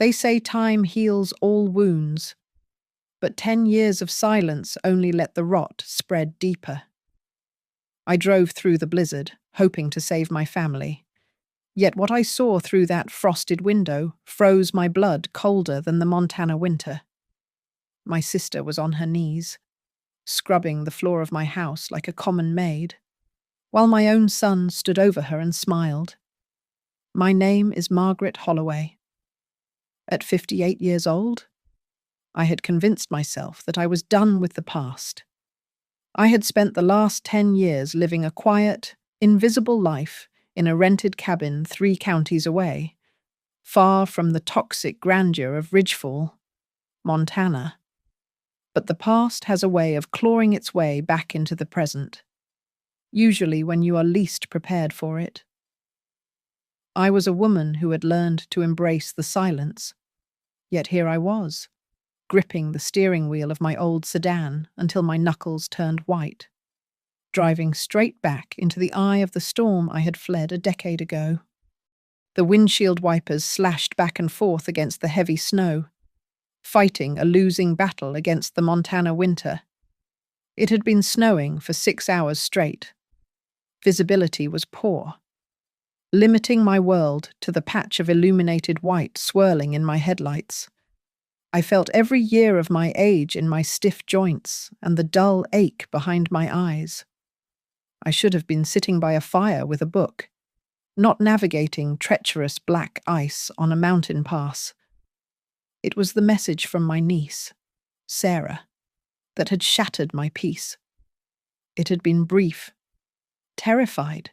They say time heals all wounds, but 10 years of silence only let the rot spread deeper. I drove through the blizzard, hoping to save my family. Yet what I saw through that frosted window froze my blood colder than the Montana winter. My sister was on her knees, scrubbing the floor of my house like a common maid, while my own son stood over her and smiled. My name is Margaret Holloway. At 58 years old, I had convinced myself that I was done with the past. I had spent the last 10 years living a quiet, invisible life in a rented cabin 3 counties away, far from the toxic grandeur of Ridgefall, Montana. But the past has a way of clawing its way back into the present, usually when you are least prepared for it. I was a woman who had learned to embrace the silence, yet here I was, gripping the steering wheel of my old sedan until my knuckles turned white, driving straight back into the eye of the storm I had fled a decade ago. The windshield wipers slashed back and forth against the heavy snow, fighting a losing battle against the Montana winter. It had been snowing for 6 hours straight. Visibility was poor, limiting my world to the patch of illuminated white swirling in my headlights. I felt every year of my age in my stiff joints and the dull ache behind my eyes. I should have been sitting by a fire with a book, not navigating treacherous black ice on a mountain pass. It was the message from my niece, Sarah, that had shattered my peace. It had been brief, terrified,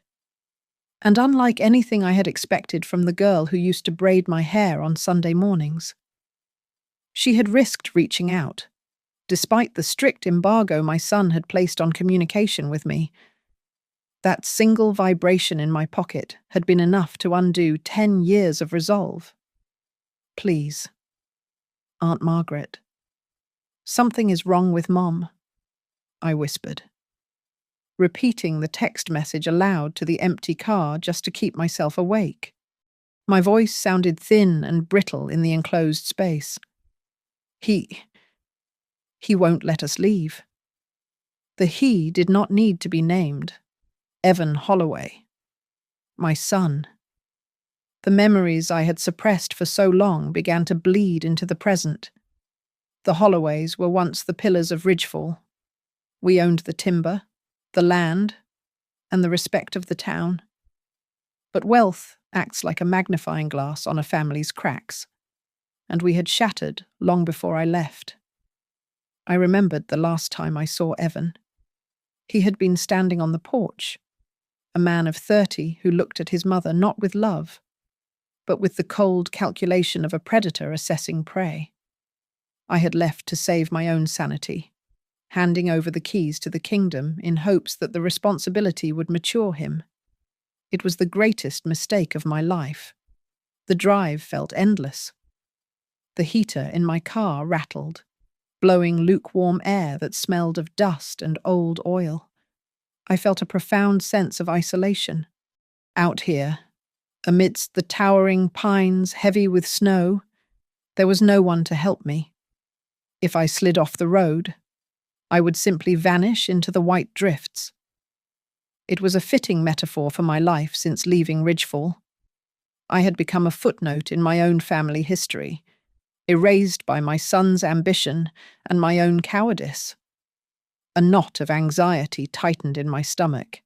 and unlike anything I had expected from the girl who used to braid my hair on Sunday mornings. She had risked reaching out, despite the strict embargo my son had placed on communication with me. That single vibration in my pocket had been enough to undo 10 years of resolve. Please, Aunt Margaret. Something is wrong with Mom, I whispered, repeating the text message aloud to the empty car just to keep myself awake. My voice sounded thin and brittle in the enclosed space. He won't let us leave. The he did not need to be named. Evan Holloway. My son. The memories I had suppressed for so long began to bleed into the present. The Holloways were once the pillars of Ridgefall. We owned the timber, the land, and the respect of the town. But wealth acts like a magnifying glass on a family's cracks, and we had shattered long before I left. I remembered the last time I saw Evan. He had been standing on the porch, a man of 30 who looked at his mother not with love, but with the cold calculation of a predator assessing prey. I had left to save my own sanity, handing over the keys to the kingdom in hopes that the responsibility would mature him. It was the greatest mistake of my life. The drive felt endless. The heater in my car rattled, blowing lukewarm air that smelled of dust and old oil. I felt a profound sense of isolation. Out here, amidst the towering pines heavy with snow, there was no one to help me. If I slid off the road, I would simply vanish into the white drifts. It was a fitting metaphor for my life since leaving Ridgefall. I had become a footnote in my own family history, erased by my son's ambition and my own cowardice. A knot of anxiety tightened in my stomach,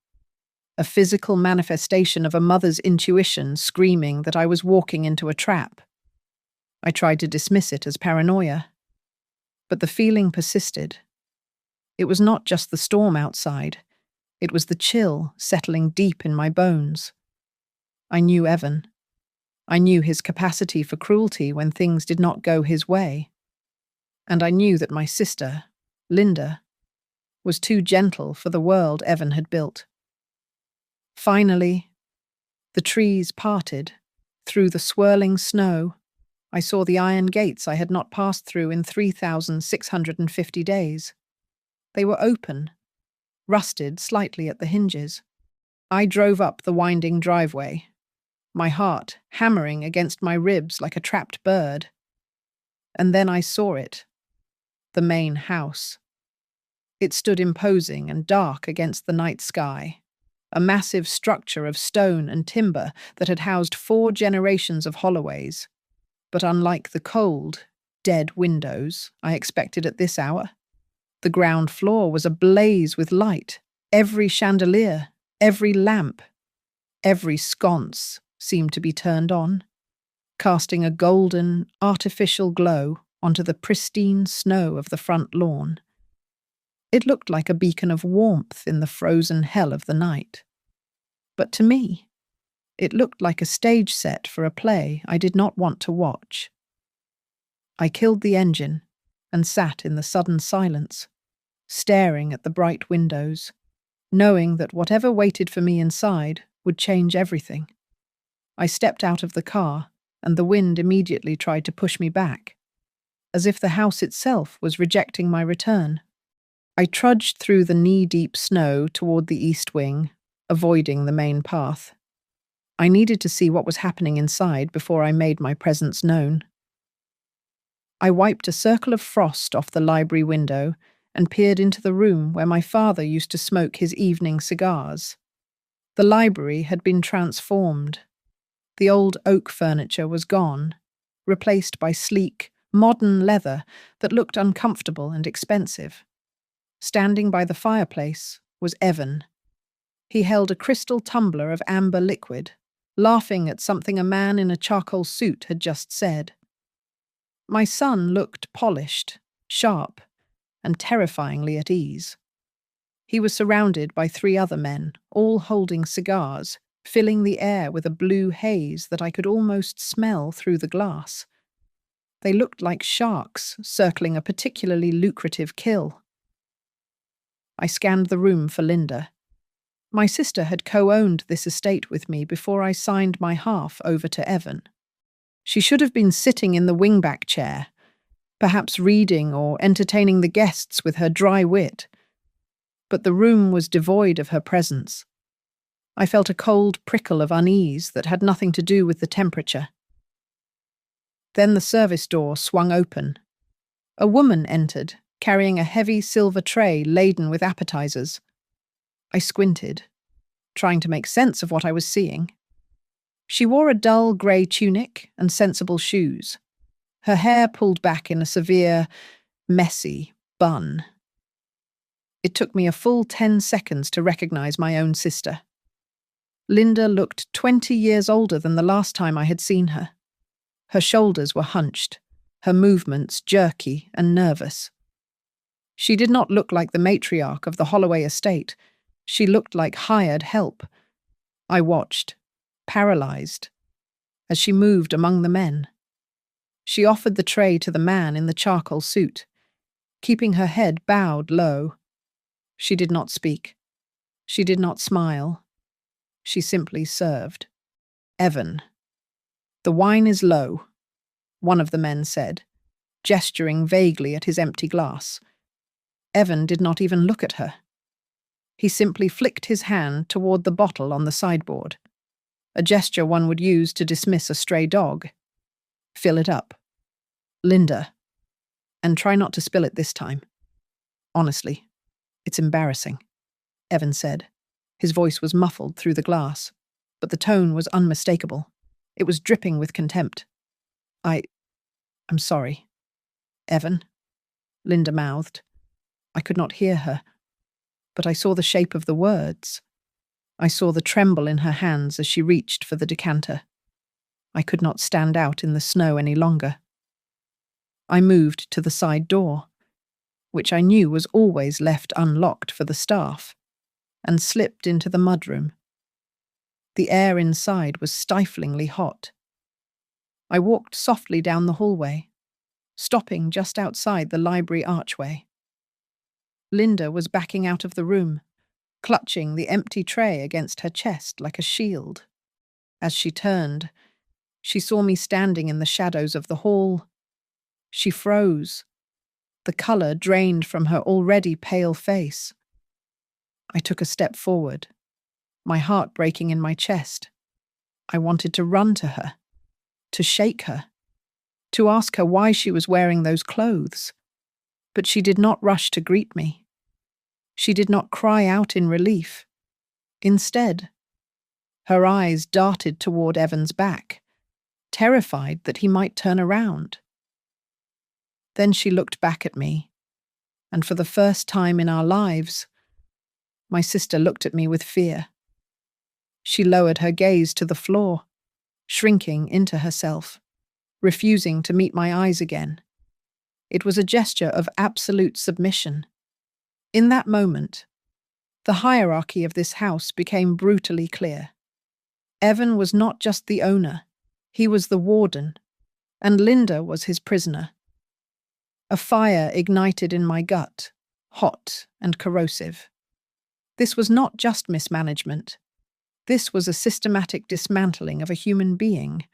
a physical manifestation of a mother's intuition screaming that I was walking into a trap. I tried to dismiss it as paranoia, but the feeling persisted. It was not just the storm outside, it was the chill settling deep in my bones. I knew Evan. I knew his capacity for cruelty when things did not go his way. And I knew that my sister, Linda, was too gentle for the world Evan had built. Finally, the trees parted. Through the swirling snow, I saw the iron gates I had not passed through in 3,650 days. They were open, rusted slightly at the hinges. I drove up the winding driveway, my heart hammering against my ribs like a trapped bird. And then I saw it, the main house. It stood imposing and dark against the night sky, a massive structure of stone and timber that had housed 4 generations of Holloways. But unlike the cold, dead windows I expected at this hour, the ground floor was ablaze with light. Every chandelier, every lamp, every sconce seemed to be turned on, casting a golden, artificial glow onto the pristine snow of the front lawn. It looked like a beacon of warmth in the frozen hell of the night. But to me, it looked like a stage set for a play I did not want to watch. I killed the engine and sat in the sudden silence, staring at the bright windows, knowing that whatever waited for me inside would change everything. I stepped out of the car, and the wind immediately tried to push me back, as if the house itself was rejecting my return. I trudged through the knee-deep snow toward the east wing, avoiding the main path. I needed to see what was happening inside before I made my presence known. I wiped a circle of frost off the library window and peered into the room where my father used to smoke his evening cigars. The library had been transformed. The old oak furniture was gone, replaced by sleek, modern leather that looked uncomfortable and expensive. Standing by the fireplace was Evan. He held a crystal tumbler of amber liquid, laughing at something a man in a charcoal suit had just said. My son looked polished, sharp, and terrifyingly at ease. He was surrounded by 3 other men, all holding cigars, filling the air with a blue haze that I could almost smell through the glass. They looked like sharks circling a particularly lucrative kill. I scanned the room for Linda. My sister had co-owned this estate with me before I signed my half over to Evan. She should have been sitting in the wingback chair, perhaps reading or entertaining the guests with her dry wit. But the room was devoid of her presence. I felt a cold prickle of unease that had nothing to do with the temperature. Then the service door swung open. A woman entered, carrying a heavy silver tray laden with appetizers. I squinted, trying to make sense of what I was seeing. She wore a dull grey tunic and sensible shoes, her hair pulled back in a severe, messy bun. It took me a full 10 seconds to recognize my own sister. Linda looked 20 years older than the last time I had seen her. Her shoulders were hunched, her movements jerky and nervous. She did not look like the matriarch of the Holloway estate. She looked like hired help. I watched, paralyzed, as she moved among the men. She offered the tray to the man in the charcoal suit, keeping her head bowed low. She did not speak. She did not smile. She simply served. Evan. "The wine is low," one of the men said, gesturing vaguely at his empty glass. Evan did not even look at her. He simply flicked his hand toward the bottle on the sideboard, a gesture one would use to dismiss a stray dog. "Fill it up. Linda. And try not to spill it this time. Honestly, it's embarrassing," Evan said. His voice was muffled through the glass, but the tone was unmistakable. It was dripping with contempt. I'm sorry. Evan," Linda mouthed. I could not hear her, but I saw the shape of the words. I saw the tremble in her hands as she reached for the decanter. I could not stand out in the snow any longer. I moved to the side door, which I knew was always left unlocked for the staff, and slipped into the mudroom. The air inside was stiflingly hot. I walked softly down the hallway, stopping just outside the library archway. Linda was backing out of the room, clutching the empty tray against her chest like a shield. As she turned, she saw me standing in the shadows of the hall. She froze. The colour drained from her already pale face. I took a step forward, my heart breaking in my chest. I wanted to run to her, to shake her, to ask her why she was wearing those clothes. But she did not rush to greet me. She did not cry out in relief. Instead, her eyes darted toward Evan's back, terrified that he might turn around. Then she looked back at me, and for the first time in our lives, my sister looked at me with fear. She lowered her gaze to the floor, shrinking into herself, refusing to meet my eyes again. It was a gesture of absolute submission. In that moment, the hierarchy of this house became brutally clear. Evan was not just the owner, he was the warden, and Linda was his prisoner. A fire ignited in my gut, hot and corrosive. This was not just mismanagement. This was a systematic dismantling of a human being.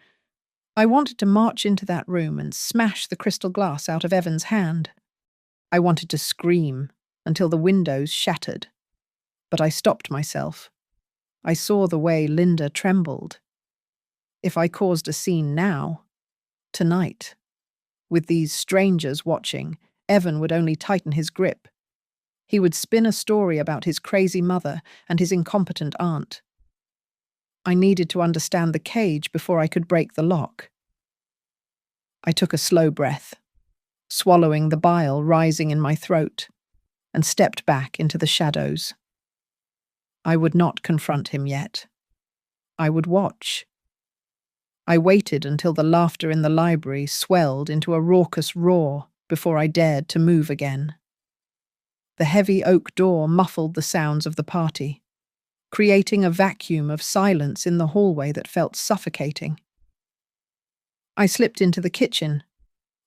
I wanted to march into that room and smash the crystal glass out of Evan's hand. I wanted to scream until the windows shattered. But I stopped myself. I saw the way Linda trembled. If I caused a scene now, tonight, with these strangers watching, Evan would only tighten his grip. He would spin a story about his crazy mother and his incompetent aunt. I needed to understand the cage before I could break the lock. I took a slow breath, swallowing the bile rising in my throat, and stepped back into the shadows. I would not confront him yet. I would watch. I waited until the laughter in the library swelled into a raucous roar before I dared to move again. The heavy oak door muffled the sounds of the party, creating a vacuum of silence in the hallway that felt suffocating. I slipped into the kitchen,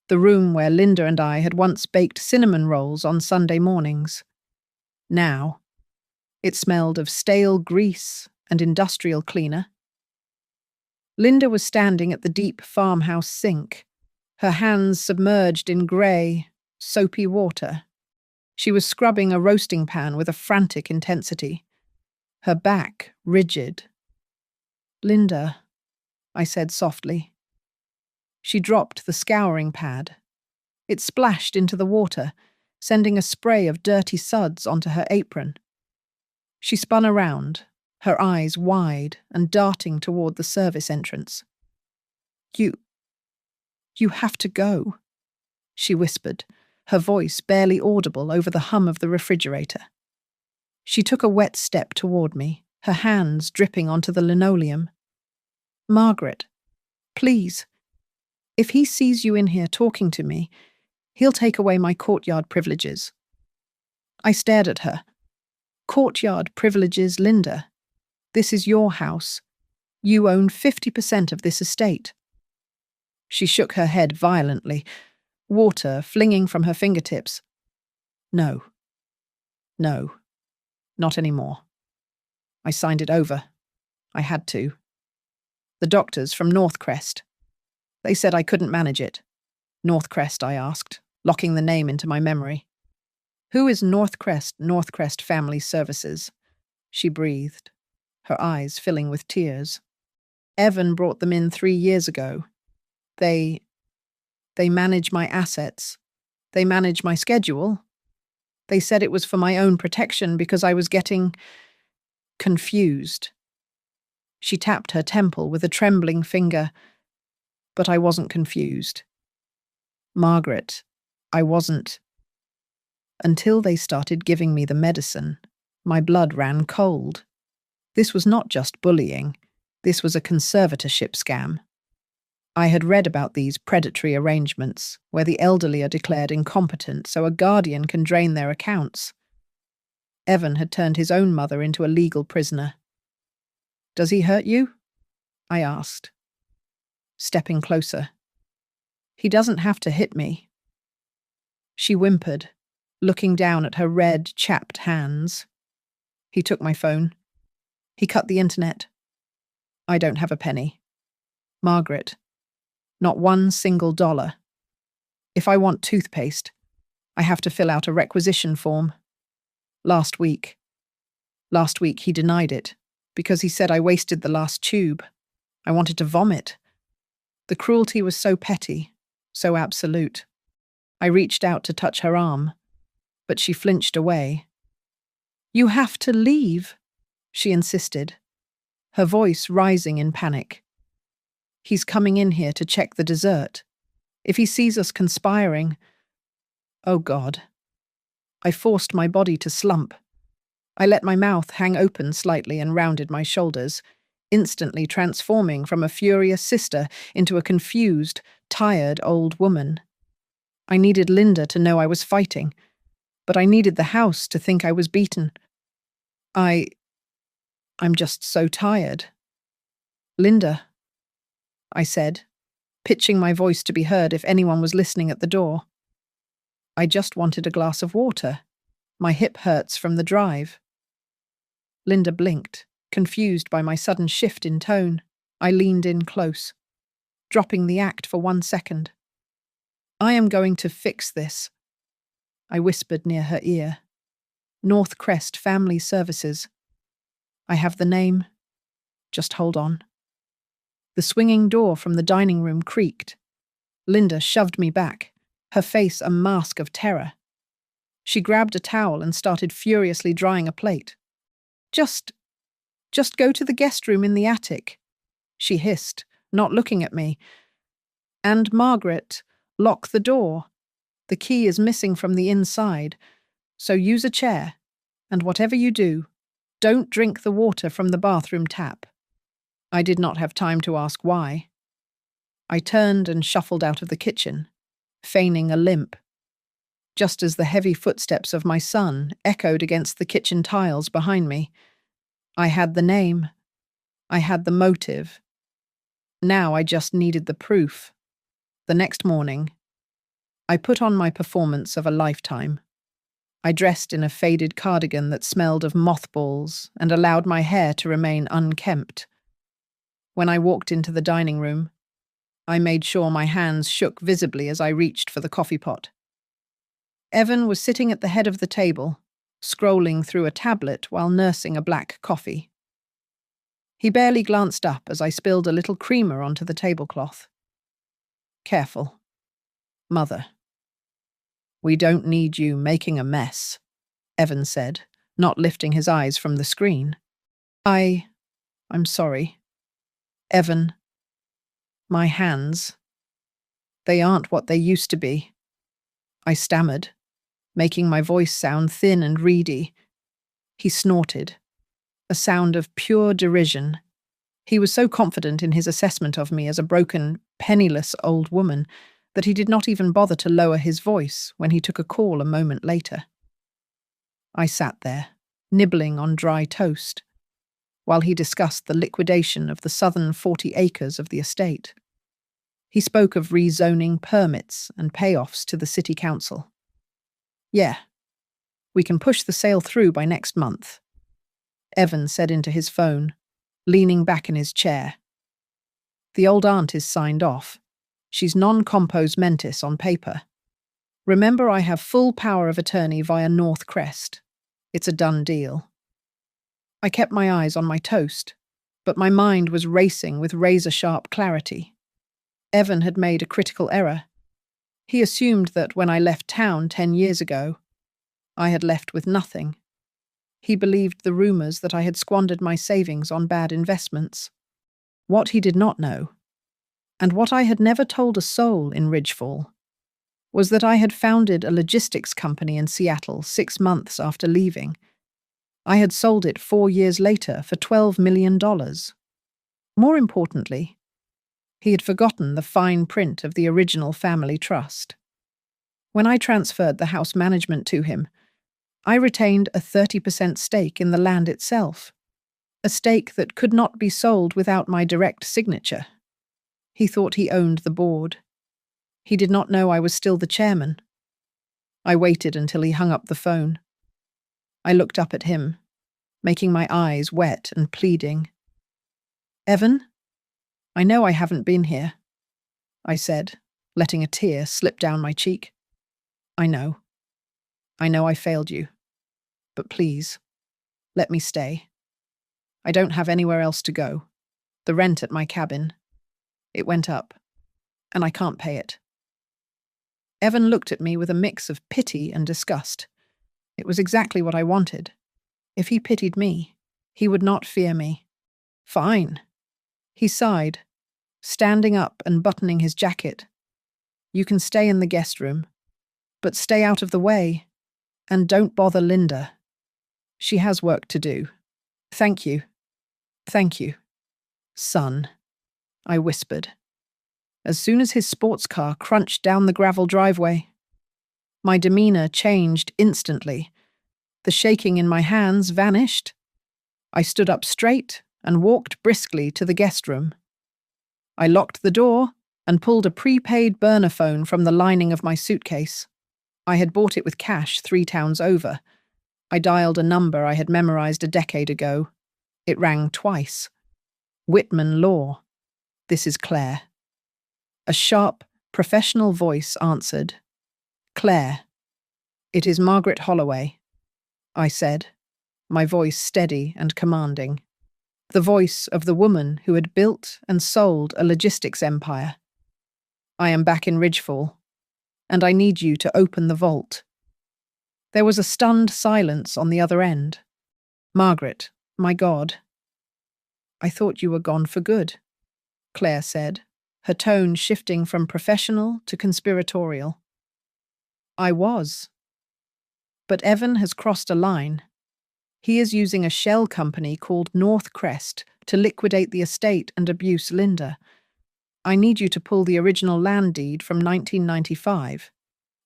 the room where Linda and I had once baked cinnamon rolls on Sunday mornings. Now, it smelled of stale grease and industrial cleaner. Linda was standing at the deep farmhouse sink, her hands submerged in grey, soapy water. She was scrubbing a roasting pan with a frantic intensity, her back rigid. "Linda," I said softly. She dropped the scouring pad. It splashed into the water, sending a spray of dirty suds onto her apron. She spun around, her eyes wide and darting toward the service entrance. You have to go," she whispered, her voice barely audible over the hum of the refrigerator. She took a wet step toward me, her hands dripping onto the linoleum. "Margaret, please. If he sees you in here talking to me, he'll take away my courtyard privileges." I stared at her. "Courtyard privileges, Linda. This is your house. You own 50% of this estate." She shook her head violently, water flinging from her fingertips. No, not anymore. I signed it over. I had to. The doctors from Northcrest. They said I couldn't manage it. Northcrest, I asked, locking the name into my memory. "Who is Northcrest Family Services?" She breathed, her eyes filling with tears. "Evan brought them in 3 years ago. They manage my assets. They manage my schedule. They said it was for my own protection because I was getting confused." She tapped her temple with a trembling finger. But I wasn't confused. "Margaret, I wasn't." Until they started giving me the medicine, my blood ran cold. This was not just bullying. This was a conservatorship scam. I had read about these predatory arrangements, where the elderly are declared incompetent so a guardian can drain their accounts. Evan had turned his own mother into a legal prisoner. "Does he hurt you?" I asked, stepping closer. "He doesn't have to hit me." She whimpered, looking down at her red, chapped hands. "He took my phone. He cut the internet. I don't have a penny. Margaret, not one single dollar. If I want toothpaste, I have to fill out a requisition form. Last week he denied it because he said I wasted the last tube. I wanted to vomit. The cruelty was so petty, so absolute. I reached out to touch her arm, but she flinched away. "You have to leave," she insisted, her voice rising in panic. "He's coming in here to check the dessert. If he sees us conspiring—" Oh God. I forced my body to slump. I let my mouth hang open slightly and rounded my shoulders, instantly transforming from a furious sister into a confused, tired old woman. I needed Linda to know I was fighting, but I needed the house to think I was beaten. I'm just so tired. "Linda," I said, pitching my voice to be heard if anyone was listening at the door. "I just wanted a glass of water. My hip hurts from the drive." Linda blinked, confused by my sudden shift in tone. I leaned in close, dropping the act for 1 second. "I am going to fix this," I whispered near her ear. "North Crest Family Services. I have the name. Just hold on." The swinging door from the dining room creaked. Linda shoved me back, her face a mask of terror. She grabbed a towel and started furiously drying a plate. Just go to the guest room in the attic," she hissed, not looking at me. "And Margaret, lock the door. The key is missing from the inside, so use a chair, and whatever you do, don't drink the water from the bathroom tap." I did not have time to ask why. I turned and shuffled out of the kitchen, feigning a limp, just as the heavy footsteps of my son echoed against the kitchen tiles behind me. I had the name. I had the motive. Now I just needed the proof. The next morning, I put on my performance of a lifetime. I dressed in a faded cardigan that smelled of mothballs and allowed my hair to remain unkempt. When I walked into the dining room, I made sure my hands shook visibly as I reached for the coffee pot. Evan was sitting at the head of the table, scrolling through a tablet while nursing a black coffee. He barely glanced up as I spilled a little creamer onto the tablecloth. "Careful, Mother. We don't need you making a mess," Evan said, not lifting his eyes from the screen. I'm sorry. Evan, my hands. They aren't what they used to be." I stammered, making my voice sound thin and reedy. He snorted, a sound of pure derision. He was so confident in his assessment of me as a broken, penniless old woman that he did not even bother to lower his voice when he took a call a moment later. I sat there, nibbling on dry toast, while he discussed the liquidation of the southern 40 acres of the estate. He spoke of rezoning permits and payoffs to the city council. "Yeah, we can push the sale through by next month," Evan said into his phone, leaning back in his chair. "The old aunt is signed off. She's non-compos mentis on paper. Remember, I have full power of attorney via North Crest. It's a done deal." I kept my eyes on my toast, but my mind was racing with razor-sharp clarity. Evan had made a critical error. He assumed that when I left town 10 years ago, I had left with nothing. He believed the rumours that I had squandered my savings on bad investments. What he did not know, and what I had never told a soul in Ridgefall, was that I had founded a logistics company in Seattle 6 months after leaving. I had sold it 4 years later for $12 million. More importantly, he had forgotten the fine print of the original family trust. When I transferred the house management to him, I retained a 30% stake in the land itself, a stake that could not be sold without my direct signature. He thought he owned the board. He did not know I was still the chairman. I waited until he hung up the phone. I looked up at him, making my eyes wet and pleading. "Evan, I know I haven't been here," I said, letting a tear slip down my cheek. I know I failed you. But please, let me stay. I don't have anywhere else to go. The rent at my cabin. It went up, and I can't pay it. Evan looked at me with a mix of pity and disgust. It was exactly what I wanted. If he pitied me, he would not fear me. Fine. He sighed, standing up and buttoning his jacket. You can stay in the guest room, but stay out of the way, and don't bother Linda. She has work to do. Thank you. Thank you. Son, I whispered, as soon as his sports car crunched down the gravel driveway. My demeanor changed instantly. The shaking in my hands vanished. I stood up straight and walked briskly to the guest room. I locked the door and pulled a prepaid burner phone from the lining of my suitcase. I had bought it with cash 3 towns over. I dialed a number I had memorized a decade ago. It rang twice. Whitman Law. This is Claire. A sharp, professional voice answered. Claire. It is Margaret Holloway, I said, my voice steady and commanding. The voice of the woman who had built and sold a logistics empire. I am back in Ridgefall, and I need you to open the vault. There was a stunned silence on the other end. Margaret, my God. I thought you were gone for good, Claire said, her tone shifting from professional to conspiratorial. I was. But Evan has crossed a line. He is using a shell company called North Crest to liquidate the estate and abuse Linda. I need you to pull the original land deed from 1995,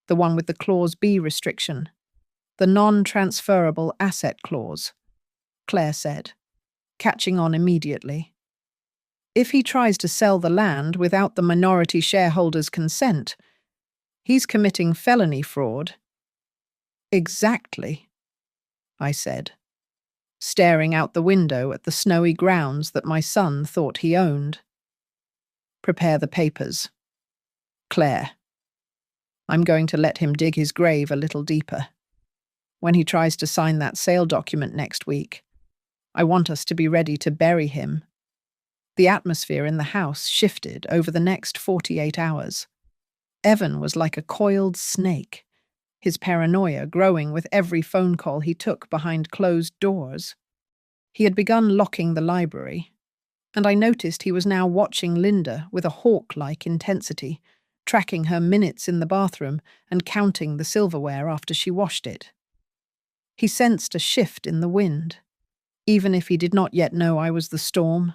the one with the Clause B restriction, the non-transferable asset clause, Claire said, catching on immediately. If he tries to sell the land without the minority shareholders' consent, he's committing felony fraud. Exactly, I said, staring out the window at the snowy grounds that my son thought he owned. Prepare the papers. Claire. I'm going to let him dig his grave a little deeper. When he tries to sign that sale document next week, I want us to be ready to bury him. The atmosphere in the house shifted over the next 48 hours. Evan was like a coiled snake, his paranoia growing with every phone call he took behind closed doors. He had begun locking the library, and I noticed he was now watching Linda with a hawk-like intensity, tracking her minutes in the bathroom and counting the silverware after she washed it. He sensed a shift in the wind, even if he did not yet know I was the storm.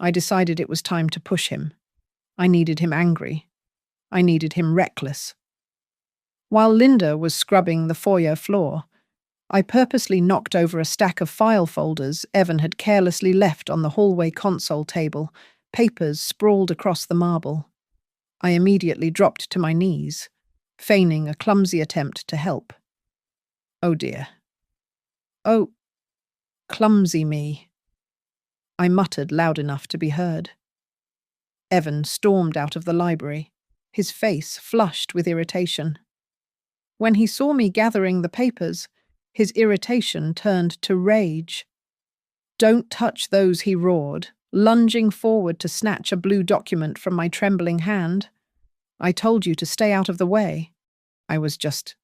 I decided it was time to push him. I needed him angry. I needed him reckless. While Linda was scrubbing the foyer floor, I purposely knocked over a stack of file folders Evan had carelessly left on the hallway console table, papers sprawled across the marble. I immediately dropped to my knees, feigning a clumsy attempt to help. Oh dear. Oh, clumsy me. I muttered loud enough to be heard. Evan stormed out of the library, his face flushed with irritation. When he saw me gathering the papers, his irritation turned to rage. Don't touch those, he roared, lunging forward to snatch a blue document from my trembling hand. I told you to stay out of the way. I was just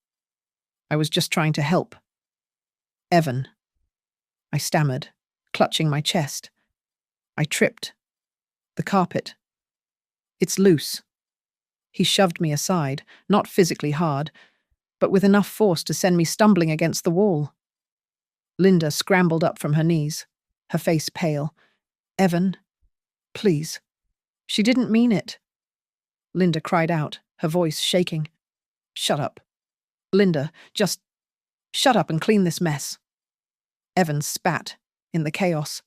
trying to help. Evan. I stammered, clutching my chest. I tripped. The carpet. It's loose. He shoved me aside, not physically hard, but with enough force to send me stumbling against the wall. Linda scrambled up from her knees, her face pale. Evan, please. She didn't mean it. Linda cried out, her voice shaking. Shut up. Linda, just shut up and clean this mess. Evan spat in the chaos.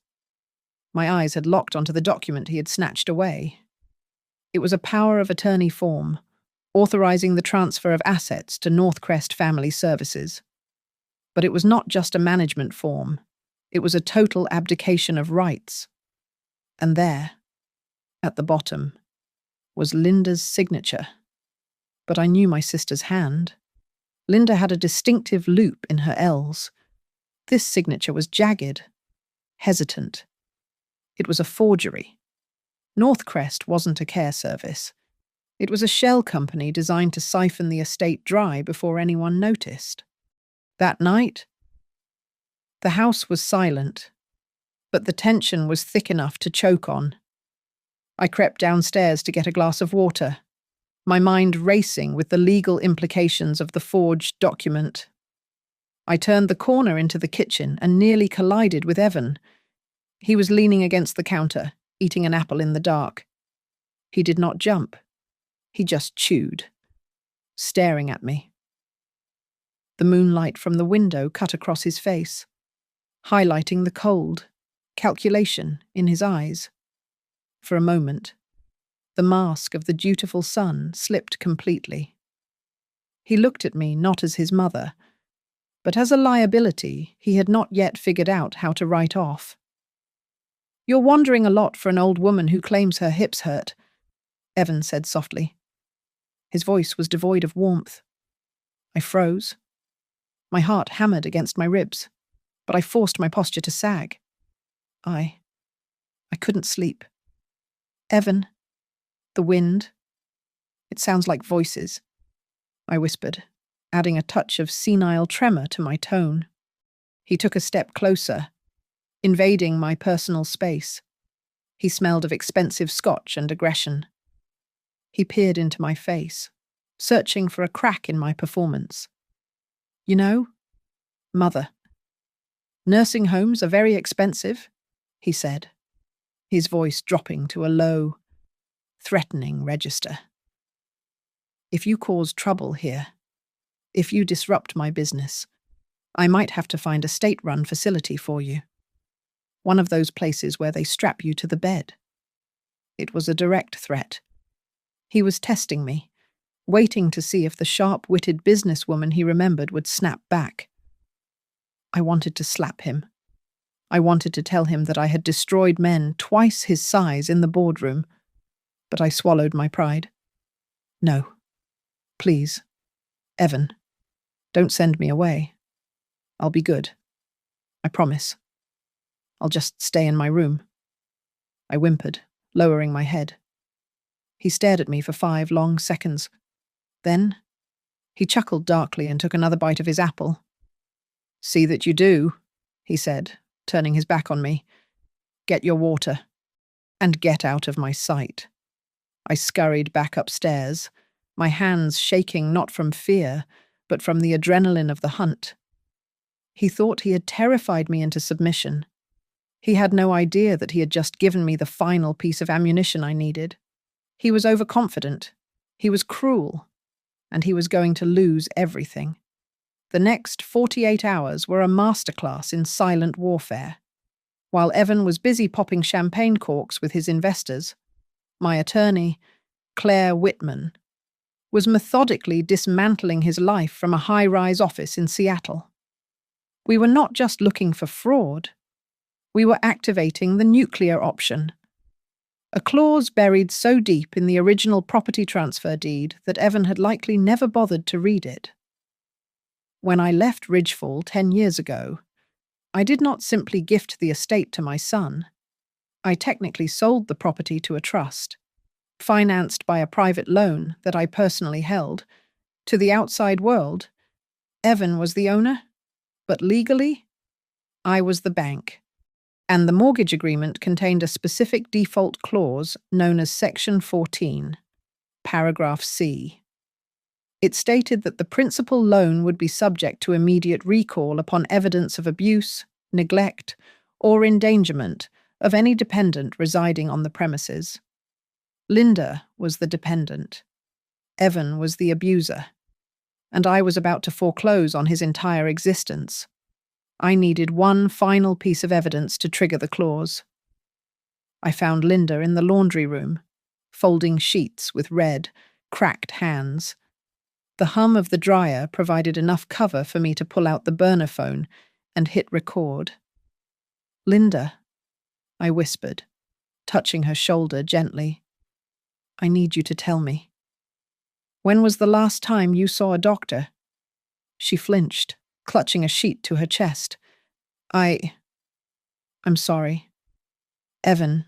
My eyes had locked onto the document he had snatched away. It was a power of attorney form, authorizing the transfer of assets to Northcrest Family Services. But it was not just a management form. It was a total abdication of rights. And there, at the bottom, was Linda's signature. But I knew my sister's hand. Linda had a distinctive loop in her L's. This signature was jagged, hesitant. It was a forgery. Northcrest wasn't a care service. It was a shell company designed to siphon the estate dry before anyone noticed. That night, the house was silent, but the tension was thick enough to choke on. I crept downstairs to get a glass of water, my mind racing with the legal implications of the forged document. I turned the corner into the kitchen and nearly collided with Evan. He was leaning against the counter, eating an apple in the dark. He did not jump. He just chewed, staring at me. The moonlight from the window cut across his face, highlighting the cold, calculation in his eyes. For a moment, the mask of the dutiful son slipped completely. He looked at me not as his mother, but as a liability he had not yet figured out how to write off. "You're wandering a lot for an old woman who claims her hips hurt," Evan said softly. His voice was devoid of warmth. I froze. My heart hammered against my ribs, but I forced my posture to sag. I couldn't sleep. "Evan, the wind. It sounds like voices," I whispered, adding a touch of senile tremor to my tone. He took a step closer, invading my personal space. He smelled of expensive scotch and aggression. He peered into my face, searching for a crack in my performance. "You know, Mother, nursing homes are very expensive," he said, his voice dropping to a low, threatening register. "If you cause trouble here, if you disrupt my business, I might have to find a state-run facility for you. One of those places where they strap you to the bed." It was a direct threat. He was testing me, waiting to see if the sharp-witted businesswoman he remembered would snap back. I wanted to slap him. I wanted to tell him that I had destroyed men twice his size in the boardroom, but I swallowed my pride. "No. Please. Evan, don't send me away. I'll be good. I promise. I'll just stay in my room." I whimpered, lowering my head. He stared at me for 5 long seconds. Then, he chuckled darkly and took another bite of his apple. "See that you do," he said, turning his back on me. "Get your water, and get out of my sight." I scurried back upstairs, my hands shaking not from fear, but from the adrenaline of the hunt. He thought he had terrified me into submission. He had no idea that he had just given me the final piece of ammunition I needed. He was overconfident. He was cruel. And he was going to lose everything. The next 48 hours were a masterclass in silent warfare. While Evan was busy popping champagne corks with his investors, my attorney, Claire Whitman, was methodically dismantling his life from a high-rise office in Seattle. We were not just looking for fraud. We were activating the nuclear option. A clause buried so deep in the original property transfer deed that Evan had likely never bothered to read it. When I left Ridgefall 10 years ago, I did not simply gift the estate to my son. I technically sold the property to a trust, financed by a private loan that I personally held. To the outside world, Evan was the owner, but legally, I was the bank. And the mortgage agreement contained a specific default clause known as Section 14, Paragraph C. It stated that the principal loan would be subject to immediate recall upon evidence of abuse, neglect, or endangerment of any dependent residing on the premises. Linda was the dependent. Evan was the abuser. And I was about to foreclose on his entire existence. I needed one final piece of evidence to trigger the clause. I found Linda in the laundry room, folding sheets with red, cracked hands. The hum of the dryer provided enough cover for me to pull out the burner phone and hit record. "Linda," I whispered, touching her shoulder gently. "I need you to tell me. When was the last time you saw a doctor?" She flinched, clutching a sheet to her chest. I'm sorry." Evan,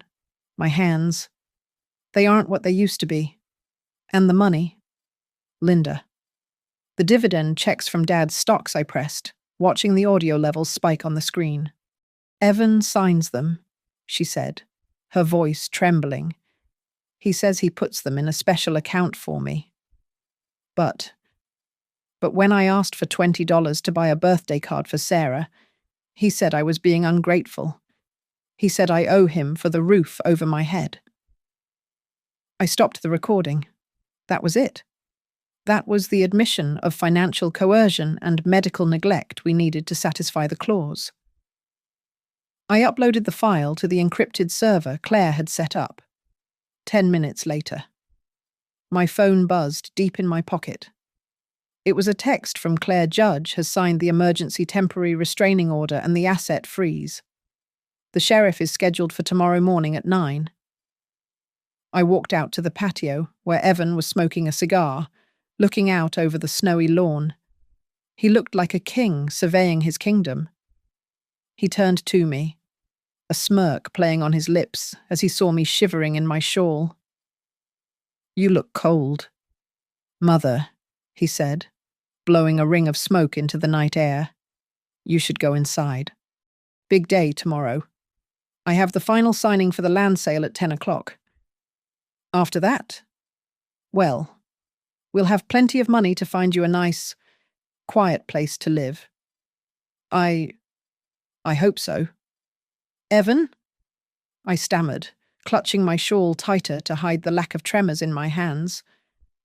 my hands. They aren't what they used to be. And the money. Linda. The dividend checks from Dad's stocks, I pressed, watching the audio levels spike on the screen. Evan signs them, she said, her voice trembling. He says he puts them in a special account for me. But when I asked for $20 to buy a birthday card for Sarah, he said I was being ungrateful. He said I owe him for the roof over my head. I stopped the recording. That was it. That was the admission of financial coercion and medical neglect we needed to satisfy the clause. I uploaded the file to the encrypted server Claire had set up. 10 minutes later. My phone buzzed deep in my pocket. It was a text from Claire Judge has signed the emergency temporary restraining order and the asset freeze. The sheriff is scheduled for tomorrow morning at 9. I walked out to the patio where Evan was smoking a cigar, looking out over the snowy lawn. He looked like a king surveying his kingdom. He turned to me, a smirk playing on his lips as he saw me shivering in my shawl. "You look cold." "Mother," he said, blowing a ring of smoke into the night air. "You should go inside. Big day tomorrow. I have the final signing for the land sale at 10 o'clock. After that, well, we'll have plenty of money to find you a nice, quiet place to live." I hope so." "Evan?" I stammered, clutching my shawl tighter to hide the lack of tremors in my hands.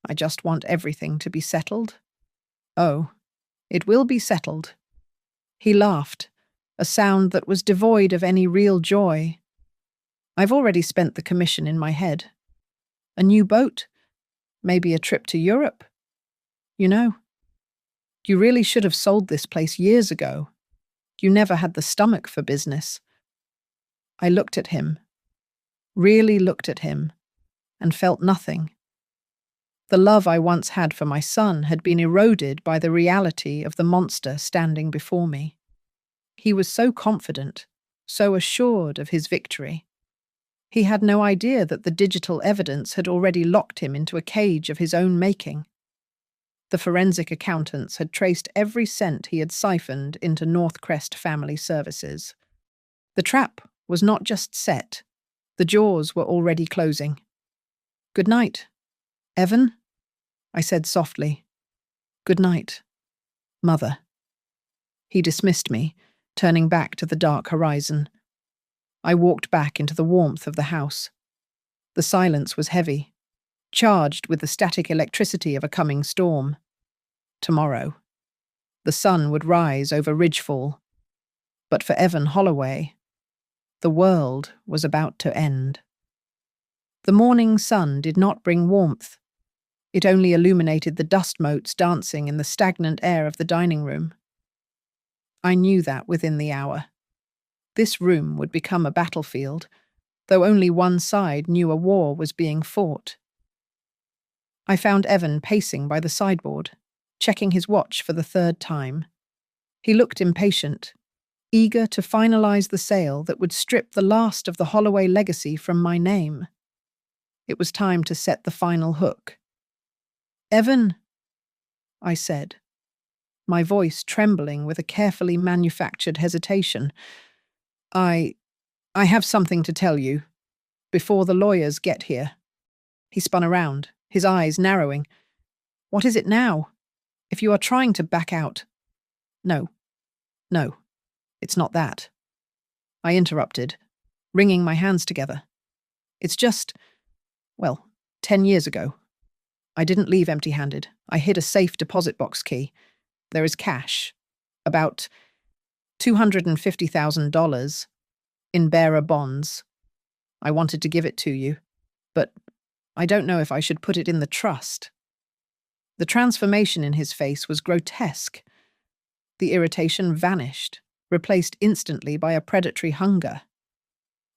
"I just want everything to be settled." "Oh, it will be settled." He laughed, a sound that was devoid of any real joy. "I've already spent the commission in my head. A new boat? Maybe a trip to Europe? You know, you really should have sold this place years ago. You never had the stomach for business." I looked at him, really looked at him, and felt nothing. The love I once had for my son had been eroded by the reality of the monster standing before me. He was so confident, so assured of his victory. He had no idea that the digital evidence had already locked him into a cage of his own making. The forensic accountants had traced every cent he had siphoned into Northcrest Family Services. The trap was not just set, the jaws were already closing. "Good night, Evan," I said softly. "Good night, Mother." He dismissed me, turning back to the dark horizon. I walked back into the warmth of the house. The silence was heavy, charged with the static electricity of a coming storm. Tomorrow, the sun would rise over Ridgefall. But for Evan Holloway, the world was about to end. The morning sun did not bring warmth. It only illuminated the dust motes dancing in the stagnant air of the dining room. I knew that within the hour. This room would become a battlefield, though only one side knew a war was being fought. I found Evan pacing by the sideboard, checking his watch for the third time. He looked impatient, eager to finalize the sale that would strip the last of the Holloway legacy from my name. It was time to set the final hook. "Evan," I said, my voice trembling with a carefully manufactured hesitation. I have something to tell you, before the lawyers get here." He spun around, his eyes narrowing. "What is it now? If you are trying to back out—" No, it's not that." I interrupted, wringing my hands together. "It's just, 10 years ago. I didn't leave empty-handed. I hid a safe deposit box key. There is cash, about $250,000, in bearer bonds. I wanted to give it to you, but I don't know if I should put it in the trust." The transformation in his face was grotesque. The irritation vanished, replaced instantly by a predatory hunger.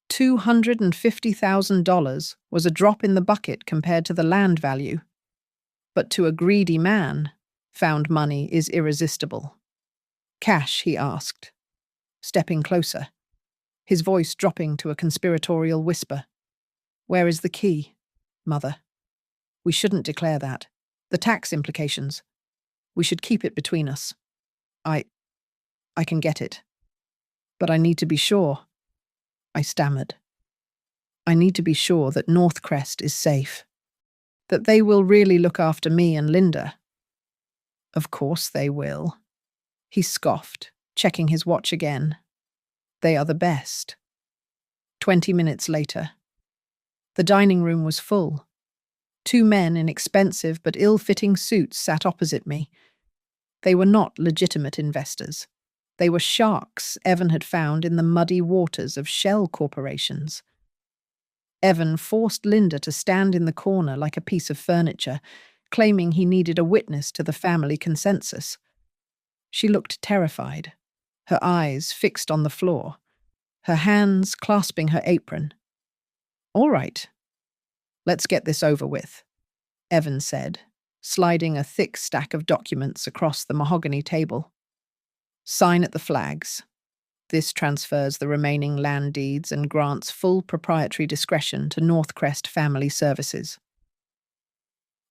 $250,000 was a drop in the bucket compared to the land value. But to a greedy man, found money is irresistible. "Cash?" he asked, stepping closer. his voice dropping to a conspiratorial whisper. "Where is the key, Mother? We shouldn't declare that. The tax implications. We should keep it between us. I can get it. But I need to be sure," I stammered. "I need to be sure that Northcrest is safe. That they will really look after me and Linda." "Of course they will," he scoffed, checking his watch again. "They are the best." 20 minutes later. The dining room was full. 2 men in expensive but ill-fitting suits sat opposite me. They were not legitimate investors. They were sharks Evan had found in the muddy waters of shell corporations. Evan forced Linda to stand in the corner like a piece of furniture, claiming he needed a witness to the family consensus. She looked terrified, her eyes fixed on the floor, her hands clasping her apron. "All right, let's get this over with," Evan said, sliding a thick stack of documents across the mahogany table. "Sign at the flags. This transfers the remaining land deeds and grants full proprietary discretion to Northcrest Family Services."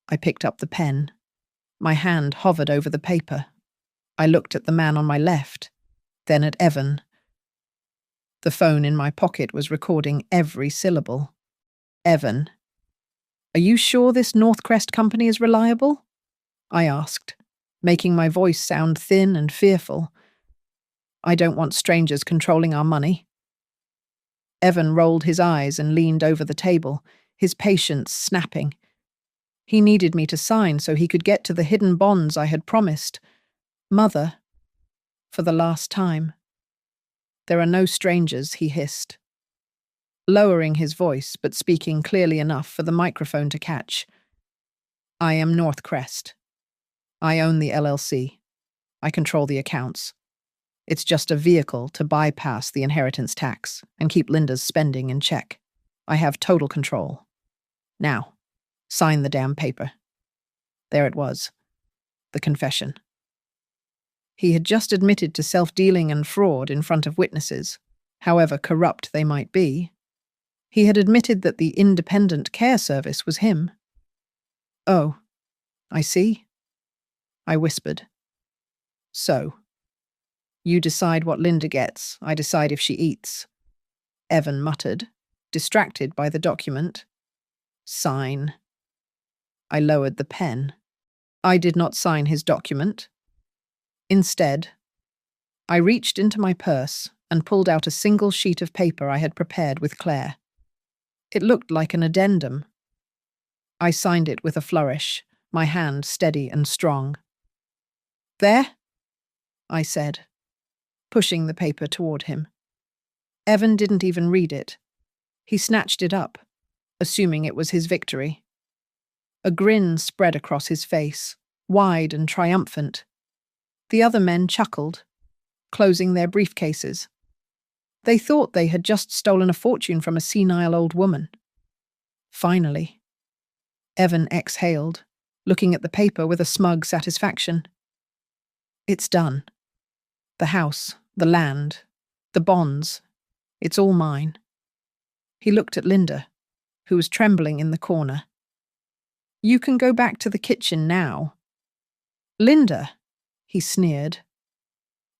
I picked up the pen. My hand hovered over the paper. I looked at the man on my left, then at Evan. The phone in my pocket was recording every syllable. "Evan, are you sure this Northcrest company is reliable?" I asked, making my voice sound thin and fearful. "I don't want strangers controlling our money." Evan rolled his eyes and leaned over the table, his patience snapping. He needed me to sign so he could get to the hidden bonds I had promised. "Mother, for the last time." "There are no strangers," he hissed, lowering his voice but speaking clearly enough for the microphone to catch. "I am Northcrest. I own the LLC. I control the accounts. It's just a vehicle to bypass the inheritance tax and keep Linda's spending in check. I have total control. Now, sign the damn paper." There it was, the confession. He had just admitted to self-dealing and fraud in front of witnesses, however corrupt they might be. He had admitted that the independent care service was him. "Oh, I see," I whispered. "So, you decide what Linda gets, I decide if she eats," Evan muttered, distracted by the document. "Sign." I lowered the pen. I did not sign his document. Instead, I reached into my purse and pulled out a single sheet of paper I had prepared with Claire. It looked like an addendum. I signed it with a flourish, my hand steady and strong. "There?" I said, pushing the paper toward him. Evan didn't even read it. He snatched it up, assuming it was his victory. A grin spread across his face, wide and triumphant. The other men chuckled, closing their briefcases. They thought they had just stolen a fortune from a senile old woman. Finally, Evan exhaled, looking at the paper with a smug satisfaction. "It's done. The house, the land, the bonds, it's all mine." He looked at Linda, who was trembling in the corner. "You can go back to the kitchen now." "Linda," he sneered,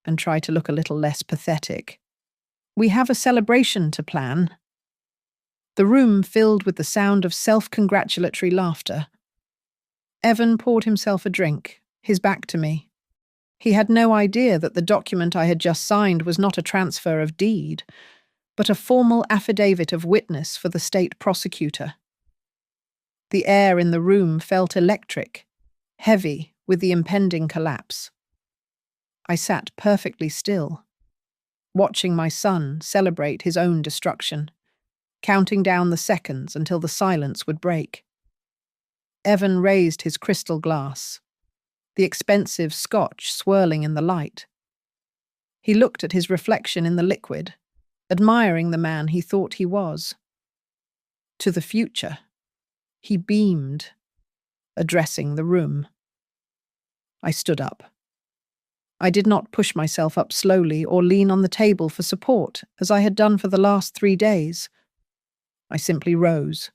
and tried to look a little less pathetic. "We have a celebration to plan." The room filled with the sound of self-congratulatory laughter. Evan poured himself a drink, his back to me. He had no idea that the document I had just signed was not a transfer of deed, but a formal affidavit of witness for the state prosecutor. The air in the room felt electric, heavy with the impending collapse. I sat perfectly still, watching my son celebrate his own destruction, counting down the seconds until the silence would break. Evan raised his crystal glass, the expensive scotch swirling in the light. He looked at his reflection in the liquid, admiring the man he thought he was. To the future, he beamed, addressing the room. I stood up. I did not push myself up slowly or lean on the table for support, as I had done for the last 3 days. I simply rose,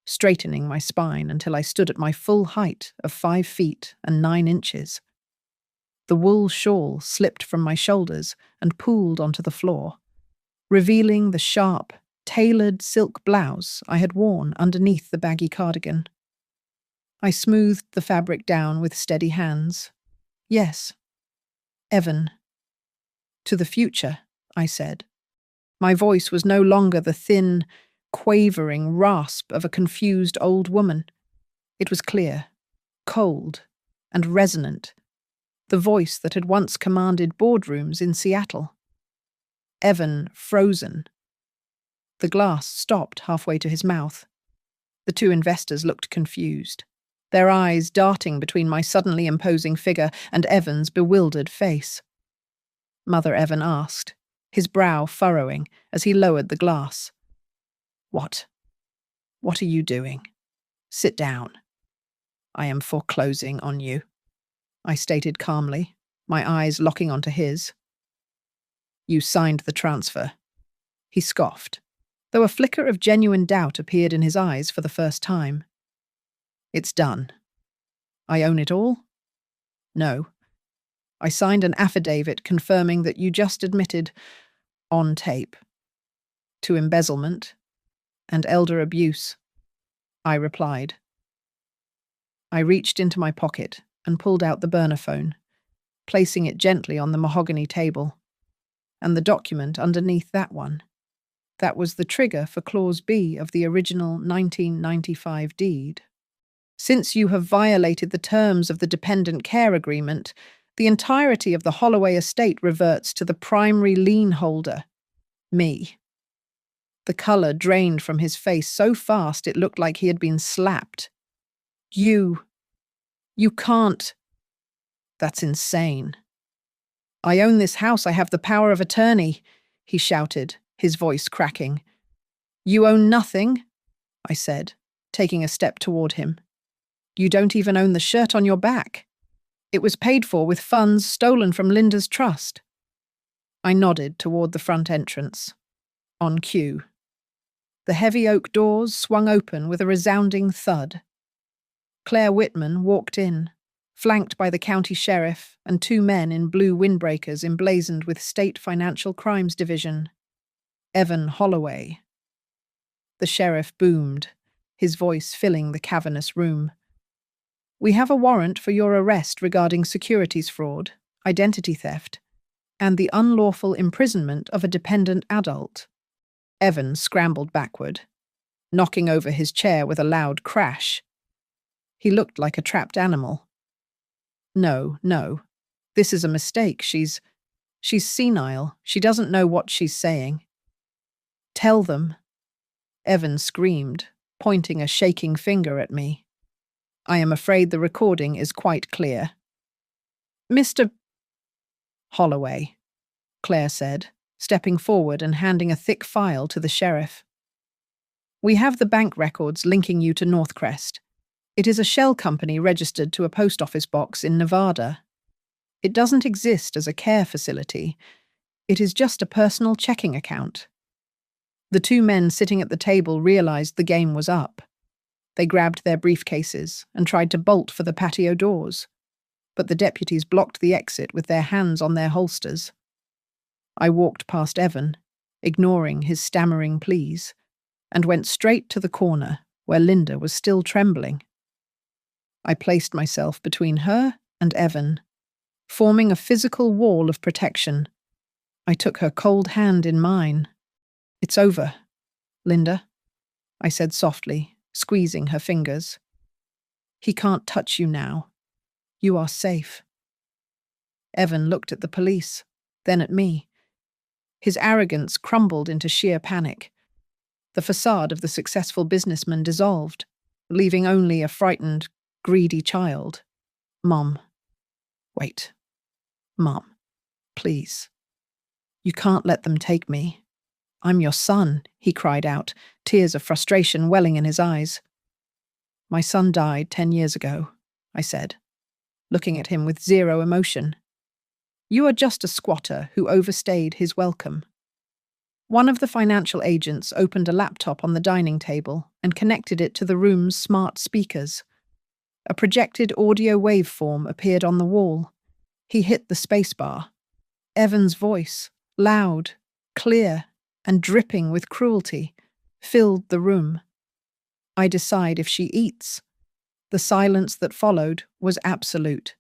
straightening my spine until I stood at my full height of 5 feet and 9 inches. The wool shawl slipped from my shoulders and pooled onto the floor, revealing the sharp, tailored silk blouse I had worn underneath the baggy cardigan. I smoothed the fabric down with steady hands. Yes, Evan. To the future, I said. My voice was no longer the thin, quavering rasp of a confused old woman. It was clear, cold, and resonant, the voice that had once commanded boardrooms in Seattle. Evan frozen. The glass stopped halfway to his mouth. The 2 investors looked confused, their eyes darting between my suddenly imposing figure and Evan's bewildered face. Mother Evan asked, his brow furrowing as he lowered the glass. What are you doing? Sit down. I am foreclosing on you, I stated calmly, my eyes locking onto his. You signed the transfer. He scoffed, though a flicker of genuine doubt appeared in his eyes for the first time. It's done. I own it all? No. I signed an affidavit confirming that you just admitted, on tape, to embezzlement and elder abuse, I replied. I reached into my pocket and pulled out the burner phone, placing it gently on the mahogany table, and the document underneath that one. That was the trigger for Clause B of the original 1995 deed. Since you have violated the terms of the dependent care agreement, the entirety of the Holloway estate reverts to the primary lien holder, me. The colour drained from his face so fast it looked like he had been slapped. You can't. That's insane. I own this house. I have the power of attorney, he shouted, his voice cracking. You own nothing, I said, taking a step toward him. You don't even own the shirt on your back. It was paid for with funds stolen from Linda's trust. I nodded toward the front entrance. On cue. The heavy oak doors swung open with a resounding thud. Claire Whitman walked in, flanked by the county sheriff and 2 men in blue windbreakers emblazoned with State Financial Crimes Division. Evan Holloway. The sheriff boomed, his voice filling the cavernous room. We have a warrant for your arrest regarding securities fraud, identity theft, and the unlawful imprisonment of a dependent adult. Evan scrambled backward, knocking over his chair with a loud crash. He looked like a trapped animal. No. This is a mistake. She's senile. She doesn't know what she's saying. Tell them. Evan screamed, pointing a shaking finger at me. I am afraid the recording is quite clear. Mr. Holloway, Claire said, stepping forward and handing a thick file to the sheriff. We have the bank records linking you to Northcrest. It is a shell company registered to a post office box in Nevada. It doesn't exist as a care facility. It is just a personal checking account. The 2 men sitting at the table realized the game was up. They grabbed their briefcases and tried to bolt for the patio doors, but the deputies blocked the exit with their hands on their holsters. I walked past Evan, ignoring his stammering pleas, and went straight to the corner where Linda was still trembling. I placed myself between her and Evan, forming a physical wall of protection. I took her cold hand in mine. It's over, Linda, I said softly, squeezing her fingers. He can't touch you now. You are safe. Evan looked at the police, then at me. His arrogance crumbled into sheer panic. The facade of the successful businessman dissolved, leaving only a frightened, greedy child. Mom. Wait. Mom. Please. You can't let them take me. I'm your son, he cried out, tears of frustration welling in his eyes. My son died 10 years ago, I said, looking at him with zero emotion. You are just a squatter who overstayed his welcome. One of the financial agents opened a laptop on the dining table and connected it to the room's smart speakers. A projected audio waveform appeared on the wall. He hit the spacebar. Evan's voice, loud, clear, and dripping with cruelty, filled the room. I decide if she eats. The silence that followed was absolute.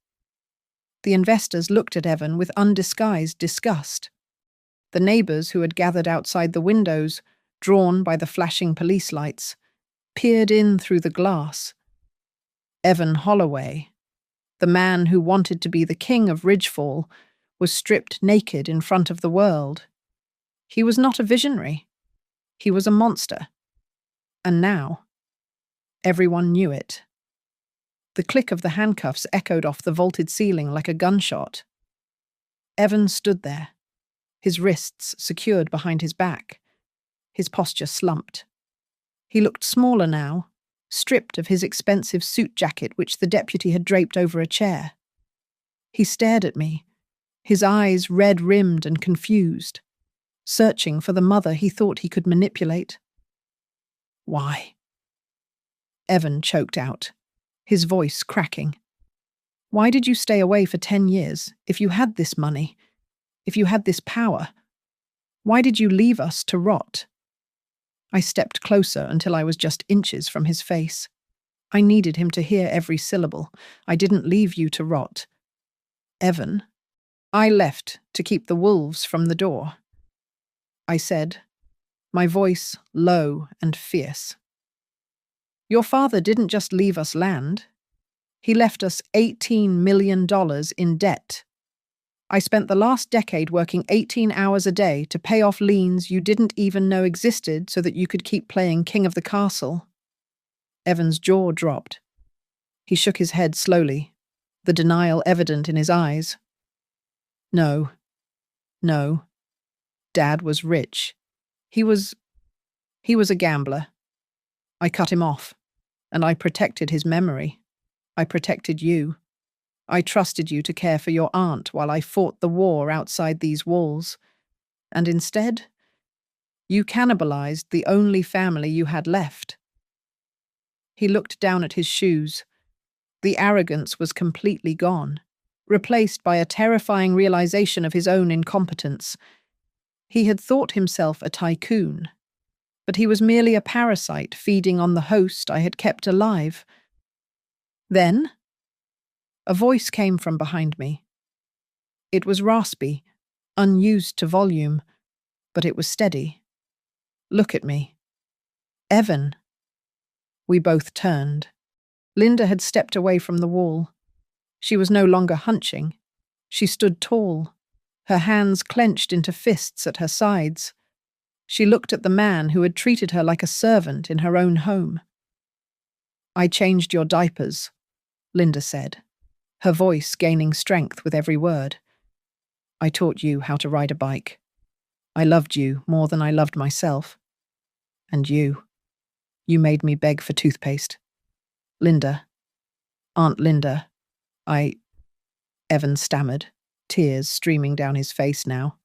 The investors looked at Evan with undisguised disgust. The neighbors who had gathered outside the windows, drawn by the flashing police lights, peered in through the glass. Evan Holloway, the man who wanted to be the king of Ridgefall, was stripped naked in front of the world. He was not a visionary. He was a monster. And now, everyone knew it. The click of the handcuffs echoed off the vaulted ceiling like a gunshot. Evan stood there, his wrists secured behind his back, his posture slumped. He looked smaller now, stripped of his expensive suit jacket which the deputy had draped over a chair. He stared at me, his eyes red-rimmed and confused, searching for the mother he thought he could manipulate. Why? Evan choked out, his voice cracking. Why did you stay away for 10 years if you had this money, if you had this power? Why did you leave us to rot? I stepped closer until I was just inches from his face. I needed him to hear every syllable. I didn't leave you to rot. Evan, I left to keep the wolves from the door. I said, my voice low and fierce. Your father didn't just leave us land. He left us $18 million in debt. I spent the last decade working 18 hours a day to pay off liens you didn't even know existed so that you could keep playing king of the castle. Evan's jaw dropped. He shook his head slowly, the denial evident in his eyes. No. Dad was rich. He was a gambler. I cut him off, and I protected his memory. I protected you. I trusted you to care for your aunt while I fought the war outside these walls. And instead, you cannibalized the only family you had left. He looked down at his shoes. The arrogance was completely gone, replaced by a terrifying realization of his own incompetence. He had thought himself a tycoon, but he was merely a parasite feeding on the host I had kept alive. Then, a voice came from behind me. It was raspy, unused to volume, but it was steady. Look at me. Evan. We both turned. Linda had stepped away from the wall. She was no longer hunching. She stood tall, her hands clenched into fists at her sides. She looked at the man who had treated her like a servant in her own home. I changed your diapers, Linda said, her voice gaining strength with every word. I taught you how to ride a bike. I loved you more than I loved myself. And you made me beg for toothpaste. Linda, Aunt Linda, Evan stammered, tears streaming down his face now.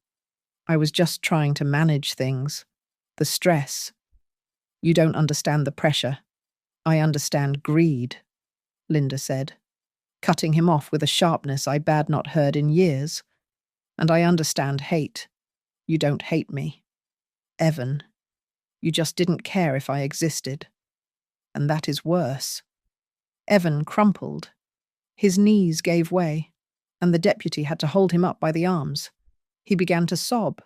I was just trying to manage things. The stress. You don't understand the pressure. I understand greed, Linda said, cutting him off with a sharpness I had not heard in years. And I understand hate. You don't hate me. Evan, you just didn't care if I existed. And that is worse. Evan crumpled. His knees gave way, and the deputy had to hold him up by the arms. He began to sob.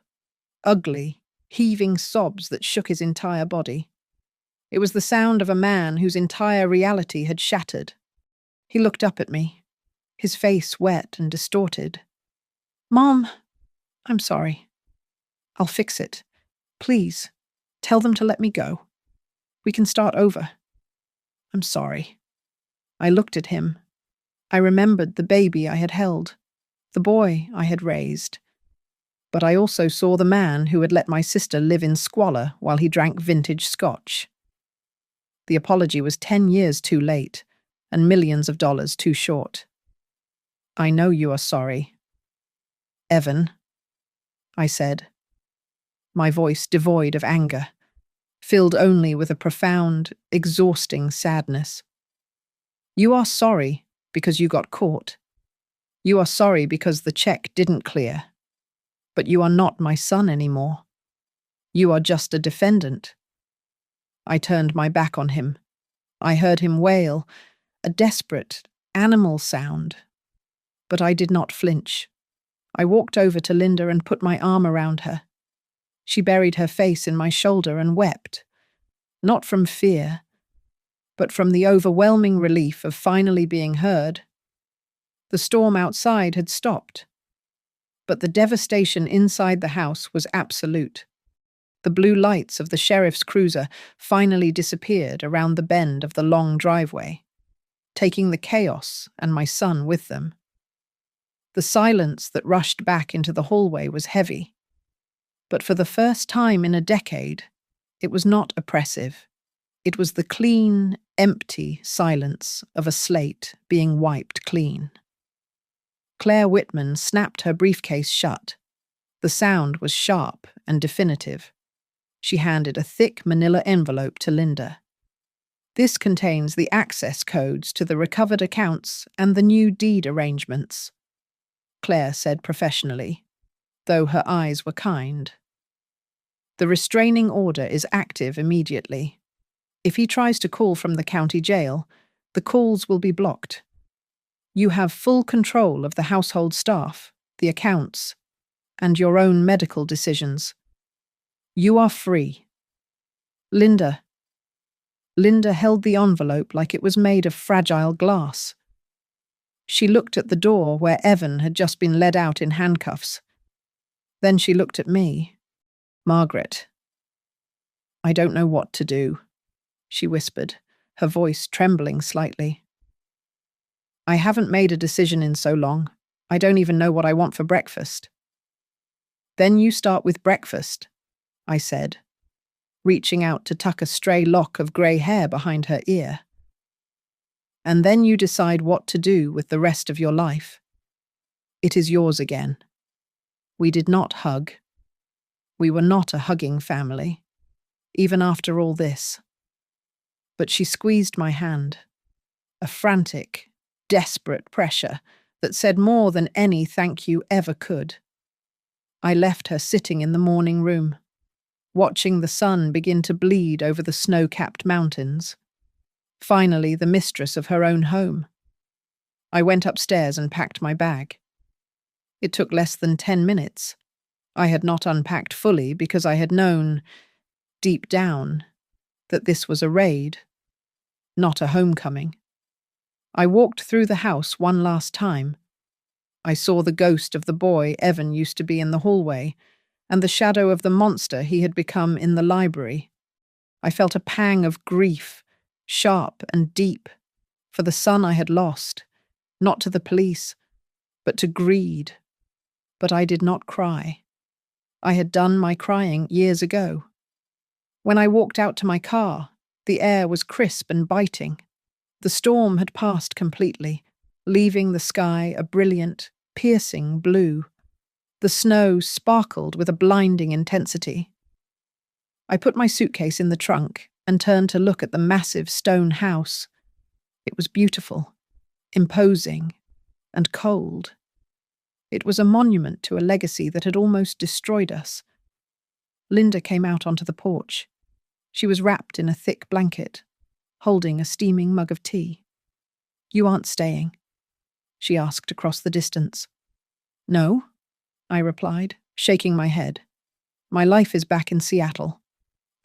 Ugly, heaving sobs that shook his entire body. It was the sound of a man whose entire reality had shattered. He looked up at me, his face wet and distorted. Mom, I'm sorry. I'll fix it. Please, tell them to let me go. We can start over. I'm sorry. I looked at him. I remembered the baby I had held, the boy I had raised. But I also saw the man who had let my sister live in squalor while he drank vintage scotch. The apology was 10 years too late, and millions of dollars too short. I know you are sorry. Evan, I said, my voice devoid of anger, filled only with a profound, exhausting sadness. You are sorry because you got caught. You are sorry because the check didn't clear. But you are not my son anymore. You are just a defendant. I turned my back on him. I heard him wail, a desperate, animal sound. But I did not flinch. I walked over to Linda and put my arm around her. She buried her face in my shoulder and wept, not from fear, but from the overwhelming relief of finally being heard. The storm outside had stopped, but the devastation inside the house was absolute. The blue lights of the sheriff's cruiser finally disappeared around the bend of the long driveway, taking the chaos and my son with them. The silence that rushed back into the hallway was heavy, but for the first time in a decade, it was not oppressive. It was the clean, empty silence of a slate being wiped clean. Claire Whitman snapped her briefcase shut. The sound was sharp and definitive. She handed a thick manila envelope to Linda. This contains the access codes to the recovered accounts and the new deed arrangements, Claire said professionally, though her eyes were kind. The restraining order is active immediately. If he tries to call from the county jail, the calls will be blocked. You have full control of the household staff, the accounts, and your own medical decisions. You are free. Linda held the envelope like it was made of fragile glass. She looked at the door where Evan had just been led out in handcuffs. Then she looked at me. Margaret. I don't know what to do, she whispered, her voice trembling slightly. I haven't made a decision in so long. I don't even know what I want for breakfast. Then you start with breakfast, I said, reaching out to tuck a stray lock of grey hair behind her ear. And then you decide what to do with the rest of your life. It is yours again. We did not hug. We were not a hugging family, even after all this. But she squeezed my hand, a frantic, desperate pressure that said more than any thank you ever could. I left her sitting in the morning room, watching the sun begin to bleed over the snow-capped mountains, finally the mistress of her own home. I went upstairs and packed my bag. It took less than 10 minutes. I had not unpacked fully because I had known, deep down, that this was a raid, not a homecoming. I walked through the house one last time. I saw the ghost of the boy Evan used to be in the hallway, and the shadow of the monster he had become in the library. I felt a pang of grief, sharp and deep, for the son I had lost, not to the police, but to greed. But I did not cry. I had done my crying years ago. When I walked out to my car, the air was crisp and biting. The storm had passed completely, leaving the sky a brilliant, piercing blue. The snow sparkled with a blinding intensity. I put my suitcase in the trunk and turned to look at the massive stone house. It was beautiful, imposing, and cold. It was a monument to a legacy that had almost destroyed us. Linda came out onto the porch. She was wrapped in a thick blanket, holding a steaming mug of tea. You aren't staying? She asked across the distance. No, I replied, shaking my head. My life is back in Seattle.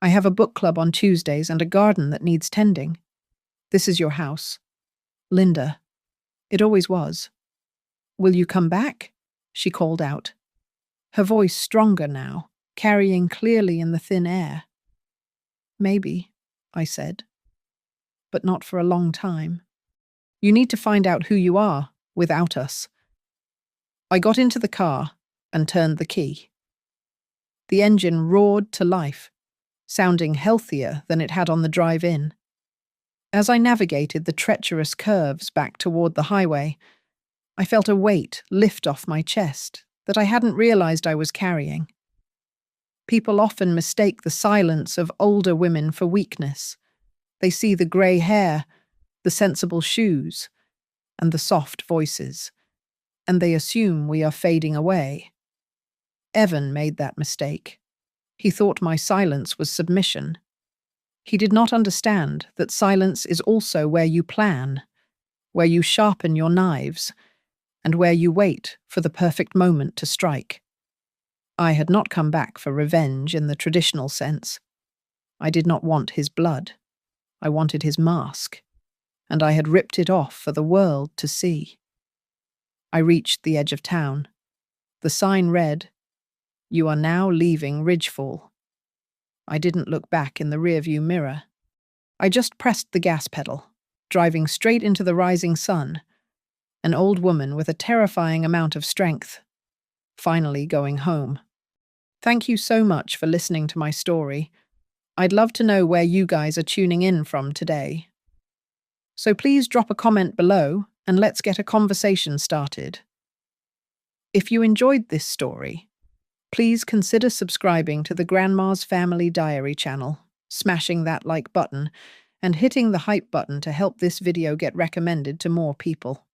I have a book club on Tuesdays and a garden that needs tending. This is your house. Linda. It always was. Will you come back? She called out. Her voice stronger now, carrying clearly in the thin air. Maybe, I said. But not for a long time. You need to find out who you are without us. I got into the car and turned the key. The engine roared to life, sounding healthier than it had on the drive-in. As I navigated the treacherous curves back toward the highway, I felt a weight lift off my chest that I hadn't realized I was carrying. People often mistake the silence of older women for weakness. They see the grey hair, the sensible shoes, and the soft voices, and they assume we are fading away. Evan made that mistake. He thought my silence was submission. He did not understand that silence is also where you plan, where you sharpen your knives, and where you wait for the perfect moment to strike. I had not come back for revenge in the traditional sense. I did not want his blood. I wanted his mask, and I had ripped it off for the world to see. I reached the edge of town. The sign read, "You are now leaving Ridgefall." I didn't look back in the rearview mirror. I just pressed the gas pedal, driving straight into the rising sun, an old woman with a terrifying amount of strength, finally going home. Thank you so much for listening to my story. I'd love to know where you guys are tuning in from today. So please drop a comment below and let's get a conversation started. If you enjoyed this story, please consider subscribing to the Grandma's Family Diary channel, smashing that like button, and hitting the hype button to help this video get recommended to more people.